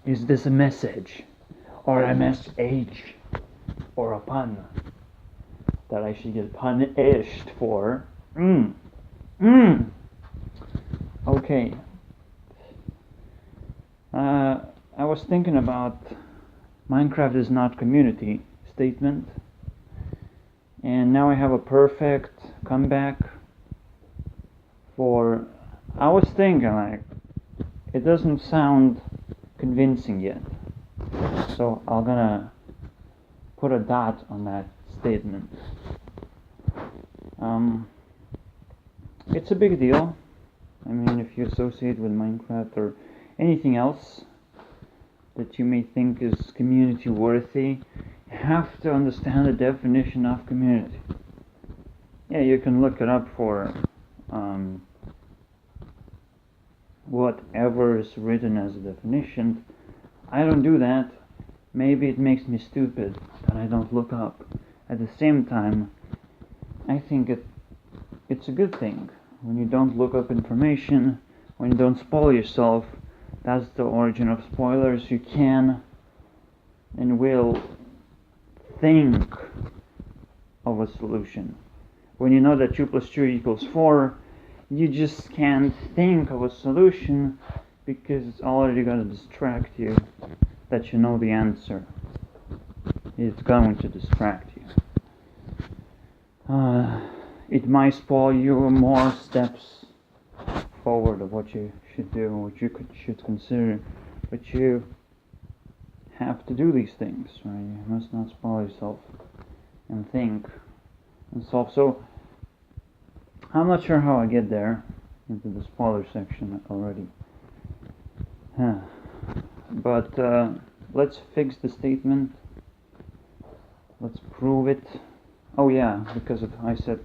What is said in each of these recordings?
Is this a message? Or a message? Or a pun? That I should get punished for? Okay. I was thinking about Minecraft is not community statement. And now I have a perfect comeback for... I was thinking, like, it doesn't sound convincing yet. So I'm gonna put a dot on that statement. It's a big deal. I mean, if you associate with Minecraft or anything else that you may think is community worthy, you have to understand the definition of community. Yeah, you can look it up for whatever is written as a definition. I don't do that. Maybe it makes me stupid that I don't look up. At the same time, I think it's a good thing. When you don't look up information, when you don't spoil yourself, that's the origin of spoilers. You can and will think of a solution. When you know that 2 plus 2 equals 4, you just can't think of a solution because it's already going to distract you that you know the answer. It's going to distract you. It might spoil you more steps forward of what you should do, what you should consider, but you have to do these things, right? You must not spoil yourself and think and solve. So I'm not sure how I get there into the spoiler section already. But let's fix the statement. Let's prove it. Oh yeah, because I said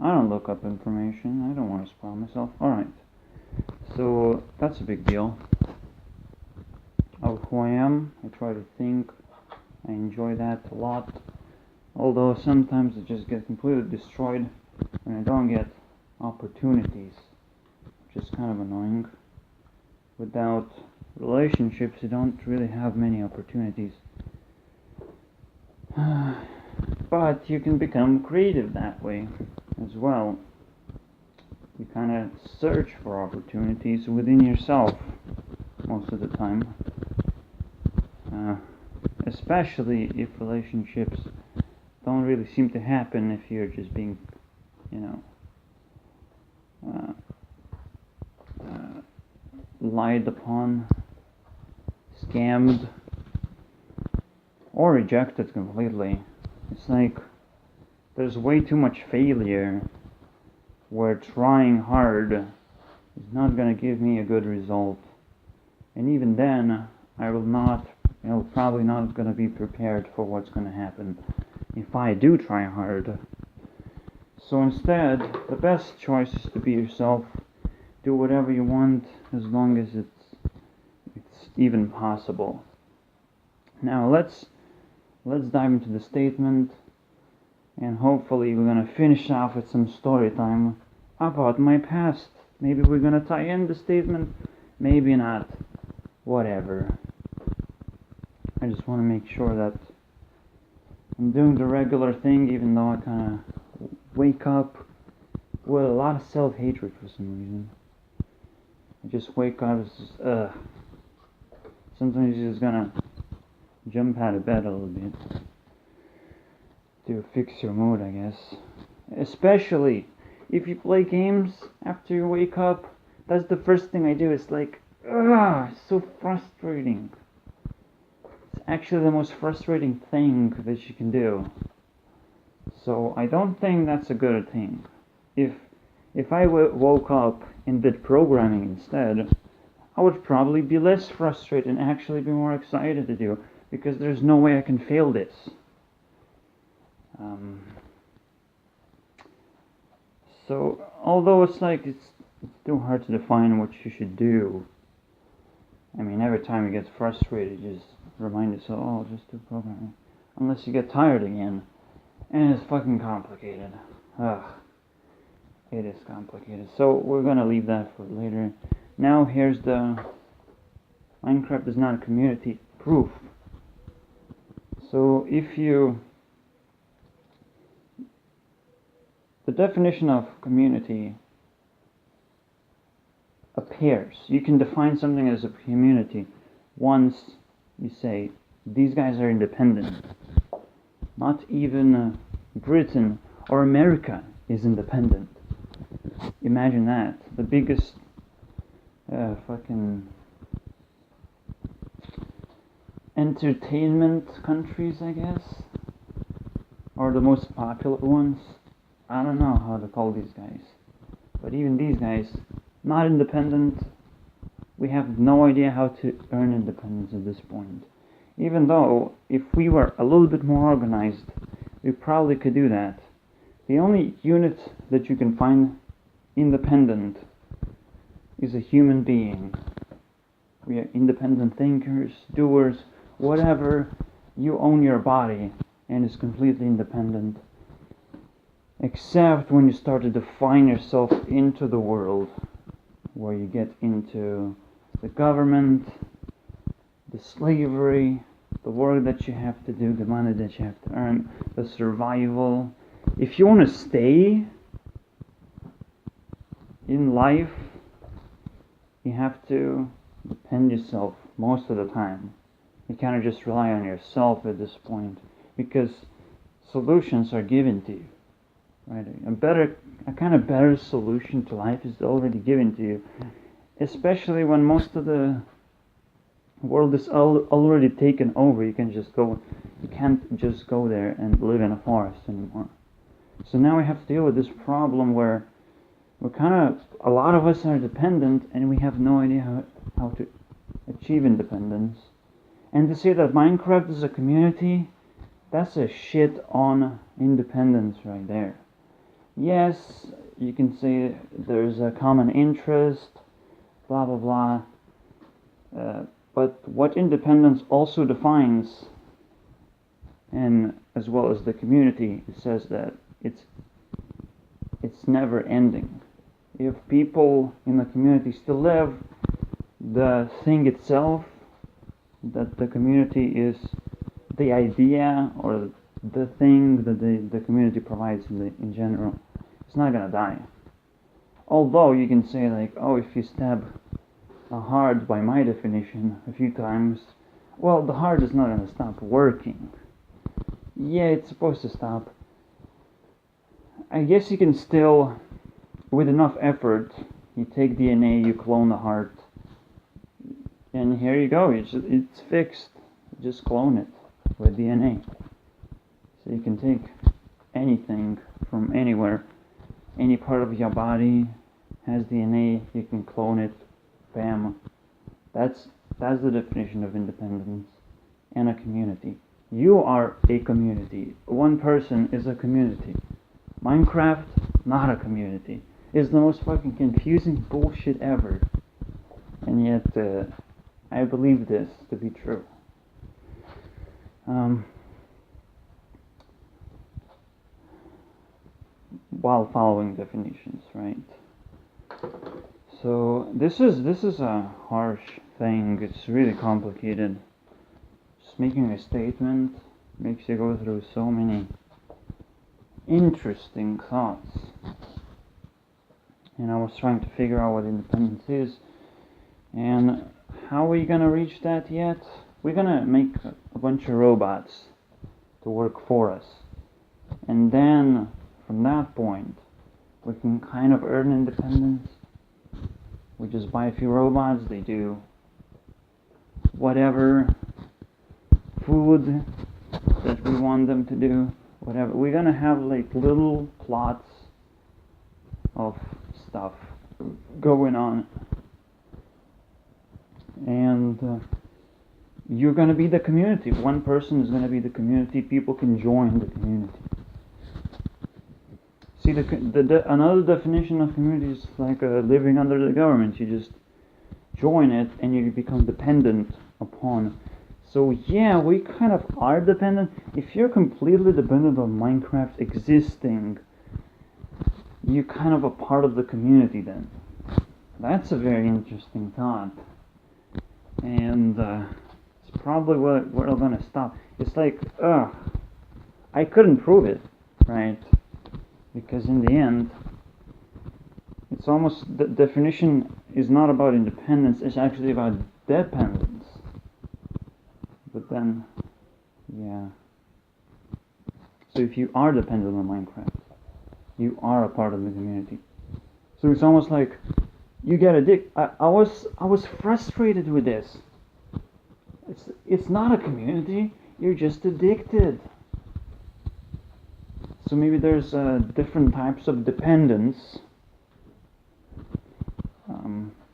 I don't look up information. I don't want to spoil myself. Alright. So that's a big deal. Of who I am. I try to think. I enjoy that a lot. Although sometimes I just get completely destroyed when I don't get opportunities, which is kind of annoying. Without relationships, you don't really have many opportunities. But you can become creative that way as well. You kind of search for opportunities within yourself most of the time. Especially if relationships don't really seem to happen if you're just being, lied upon, scammed, or rejected completely. It's like there's way too much failure where trying hard is not going to give me a good result. And even then, I will probably not going to be prepared for what's going to happen if I do try hard. So instead, the best choice is to be yourself. Do whatever you want as long as it's even possible. Now let's dive into the statement, and hopefully we're gonna finish off with some story time about my past. Maybe we're gonna tie in the statement, maybe not. Whatever. I just want to make sure that I'm doing the regular thing, even though I kind of wake up with a lot of self-hatred for some reason. I just wake up, sometimes you're just gonna jump out of bed a little bit to fix your mood, I guess. Especially if you play games after you wake up. That's the first thing I do. It's like, it's so frustrating. It's actually the most frustrating thing that you can do. So I don't think that's a good thing. If I woke up and did programming instead, I would probably be less frustrated and actually be more excited to do, because there's no way I can fail this. So although it's too hard to define what you should do. I mean, every time you get frustrated, you just remind yourself, just do programming. Unless you get tired again. And it's fucking complicated. It is complicated. So we're gonna leave that for later. Now here's my Minecraft is not community proof. So the definition of community appears. You can define something as a community once you say, these guys are independent. Not even Britain or America is independent. Imagine that. The biggest fucking entertainment countries, I guess, or the most popular ones. I don't know how to call these guys. But even these guys, not independent. We have no idea how to earn independence at this point. Even though, if we were a little bit more organized, we probably could do that. The only unit that you can find independent is a human being. We are independent thinkers, doers, whatever. You own your body and is completely independent. Except when you start to define yourself into the world, where you get into the government, the slavery, the work that you have to do, the money that you have to earn, the survival. If you want to stay in life, you have to depend yourself most of the time. You cannot just rely on yourself at this point, because solutions are given to you. Right? A kind of better solution to life is already given to you, especially when most of the world is already taken over. You can't just go there and live in a forest anymore. So now we have to deal with this problem where a lot of us are dependent and we have no idea how to achieve independence. And to say that Minecraft is a community, that's a shit on independence right there. Yes, you can say there's a common interest, blah blah blah, but what independence also defines, and as well as the community, it says that it's never ending. If people in the community still live, the thing itself, that the community is the idea or the thing that the community provides in general, it's not gonna die. Although you can say like, oh, if you stab a heart, by my definition, a few times, well, the heart is not gonna stop working. Yeah, it's supposed to stop. I guess you can still, with enough effort, you take DNA, you clone the heart, and here you go, it's fixed. Just clone it with DNA. So you can take anything from anywhere, any part of your body has DNA, you can clone it, bam. That's the definition of independence and a community. You are a community. One person is a community. Minecraft, not a community. It's the most fucking confusing bullshit ever. And yet, I believe this to be true. While following definitions, right? So this is a harsh thing. It's really complicated. Just making a statement makes you go through so many interesting thoughts. And I was trying to figure out what independence is, and how are we gonna reach that yet? We're gonna make a bunch of robots to work for us, and then from that point we can kind of earn independence. We just buy a few robots, they do whatever food that we want them to do, whatever. We're gonna have like little plots of stuff going on, and you're gonna be the community. One person is gonna be the community. People can join the community. See, another definition of community is like living under the government. You just join it and you become dependent upon. So yeah, we kind of are dependent. If you're completely dependent on Minecraft existing, you're kind of a part of the community then. That's a very interesting thought. and it's probably where I'm gonna stop. It's like, I couldn't prove it, right? Because in the end, it's almost, the definition is not about independence, it's actually about dependence. But then, yeah. So if you are dependent on Minecraft, you are a part of the community. So it's almost like you get addicted. I was frustrated with this. It's not a community. You're just addicted. So maybe there's different types of dependence.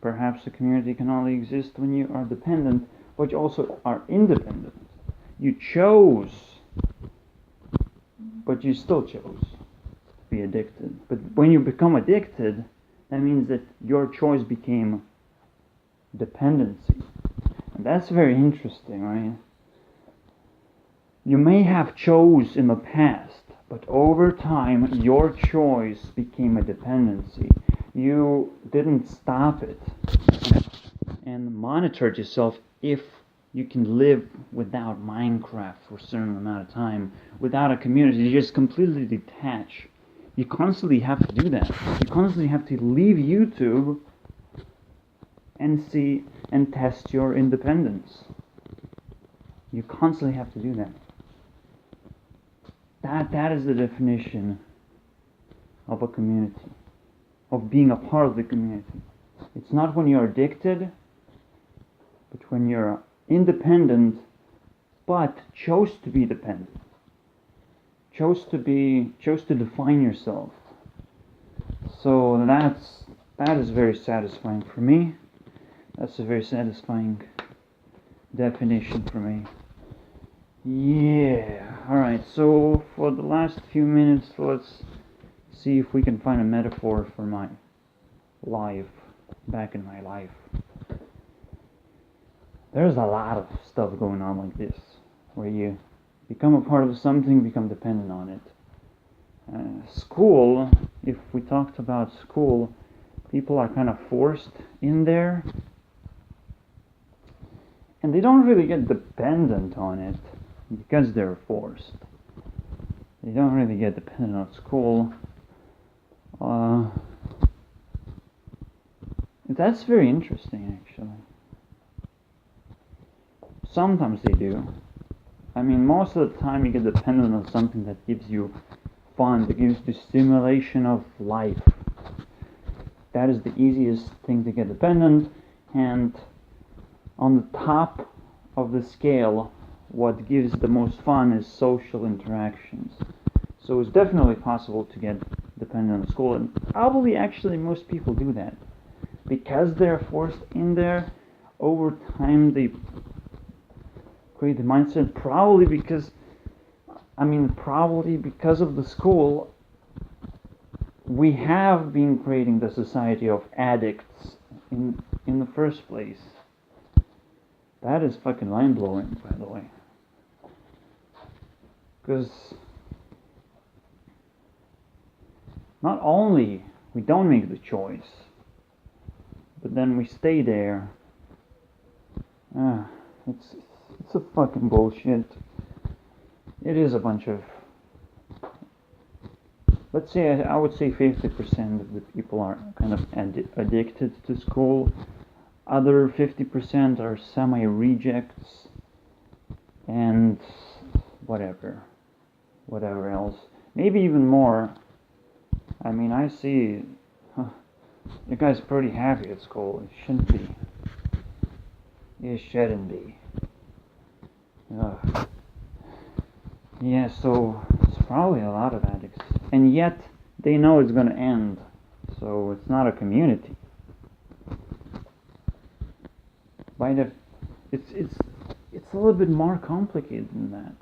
Perhaps a community can only exist when you are dependent, but you also are independent. You chose, but you still chose to be addicted. But when you become addicted, that means that your choice became dependency. And that's very interesting, right? You may have chose in the past, but over time your choice became a dependency. You didn't stop it and monitored yourself if you can live without Minecraft for a certain amount of time, without a community. You just completely detach. You constantly have to do that. You constantly have to leave YouTube and see and test your independence. You constantly have to do that. That is the definition of a community, of being a part of the community. It's not when you're addicted, but when you're independent, but chose to be dependent. Chose to define yourself. So that is very satisfying for me. That's a very satisfying definition for me. Yeah. Alright, so for the last few minutes, let's see if we can find a metaphor for my life, back in my life. There's a lot of stuff going on like this, where you become a part of something, become dependent on it. School, if we talked about school, people are kind of forced in there, and they don't really get dependent on it because they're forced. They don't really get dependent on school. That's very interesting, actually. Sometimes they do. I mean, most of the time you get dependent on something that gives you fun, that gives you stimulation of life. That is the easiest thing to get dependent, and on the top of the scale, what gives the most fun is social interactions. So it's definitely possible to get dependent on school, and probably actually most people do that. Because they're forced in there, over time they create the mindset, probably because of the school, we have been creating the society of addicts in the first place. That is fucking mind-blowing, by the way. Because not only we don't make the choice, but then we stay there. It's a fucking bullshit. It is a bunch of, let's say, I would say 50% of the people are kind of addicted to school. Other 50% are semi-rejects, and whatever else. Maybe even more. I mean, I see, you guys are pretty happy at school. It shouldn't be. It shouldn't be. Yeah, so it's probably a lot of addicts, and yet they know it's gonna end. So it's not a community. It's a little bit more complicated than that.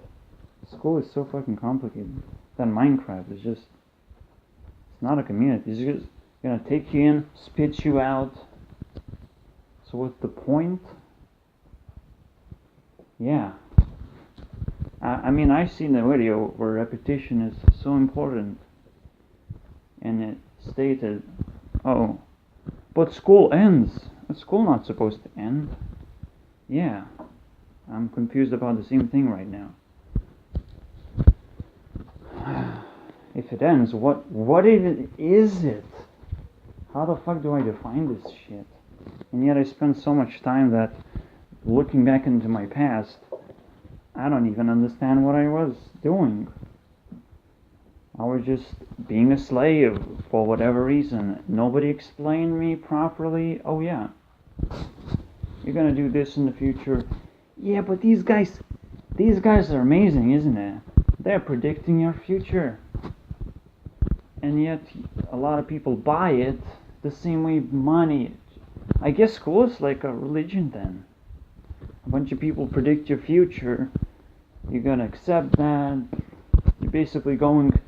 School is so fucking complicated. Than Minecraft is just, it's not a community. It's just gonna take you in, spit you out. So what's the point? Yeah. I mean, I've seen a video where repetition is so important, and it stated, oh, but school ends. Is school not supposed to end? Yeah, I'm confused about the same thing right now. If it ends, what even is it? How the fuck do I define this shit? And yet I spend so much time that looking back into my past, I don't even understand what I was doing. I was just being a slave for whatever reason. Nobody explained me properly. Oh yeah, you're gonna do this in the future. Yeah, but these guys are amazing, isn't it? They're predicting your future. And yet, a lot of people buy it the same way money. I guess school is like a religion then. A bunch of people predict your future. You're gonna accept that. You're basically going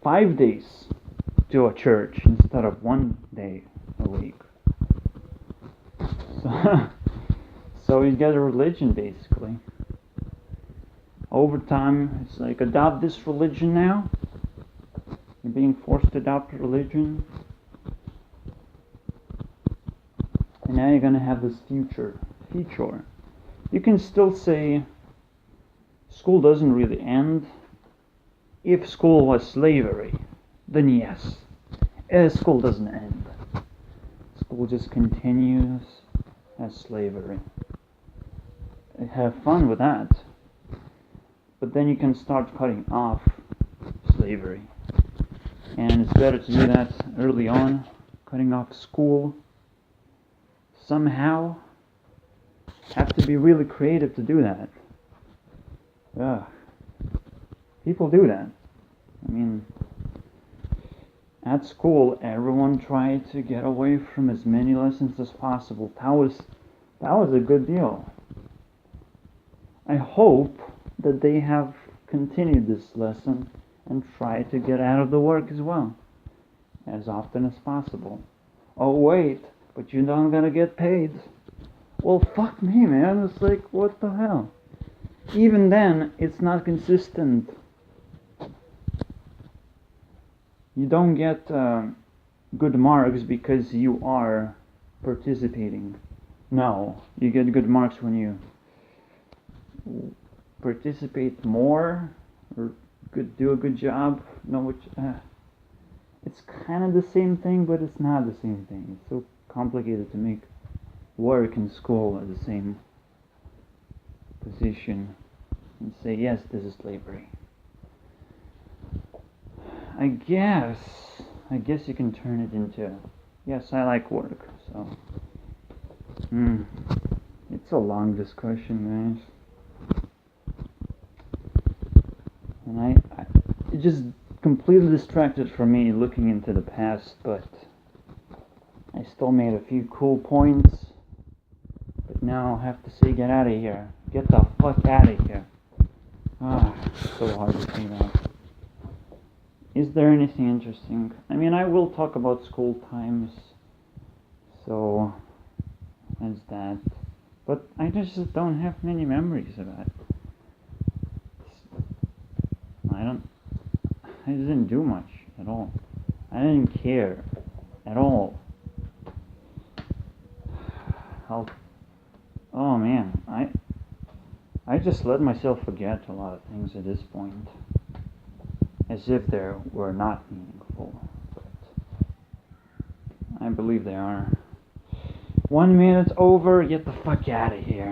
5 days to a church instead of 1 day a week. So you get a religion basically. Over time, it's like adopt this religion now. You're being forced to adopt a religion. And now you're going to have this future. You can still say school doesn't really end. If school was slavery, then yes. School doesn't end. School just continues as slavery. Have fun with that. But then you can start cutting off slavery. And it's better to do that early on, cutting off school. Somehow, have to be really creative to do that. Ugh. People do that. I mean, at school, everyone tried to get away from as many lessons as possible. That was a good deal. I hope that they have continued this lesson and try to get out of the work as well, as often as possible. Oh wait, but you're not gonna get paid. Well, fuck me, man. It's like, what the hell? Even then, it's not consistent. You don't get good marks because you are participating. No, you get good marks when you participate more or do a good job. No, it's kind of the same thing, but it's not the same thing. It's so complicated to make work and school at the same position and say, yes, this is slavery. I guess you can turn it into, yes, I like work. So it's a long discussion, guys. And it just completely distracted from me looking into the past, but I still made a few cool points. But now I have to say, get out of here. Get the fuck out of here. It's so hard to say that. Is there anything interesting? I mean, I will talk about school times, so there's that. But I just don't have many memories of that. I didn't do much at all. I didn't care at all. Oh man, I just let myself forget a lot of things at this point, as if they were not meaningful, but I believe they are. 1 minute over, get the fuck out of here.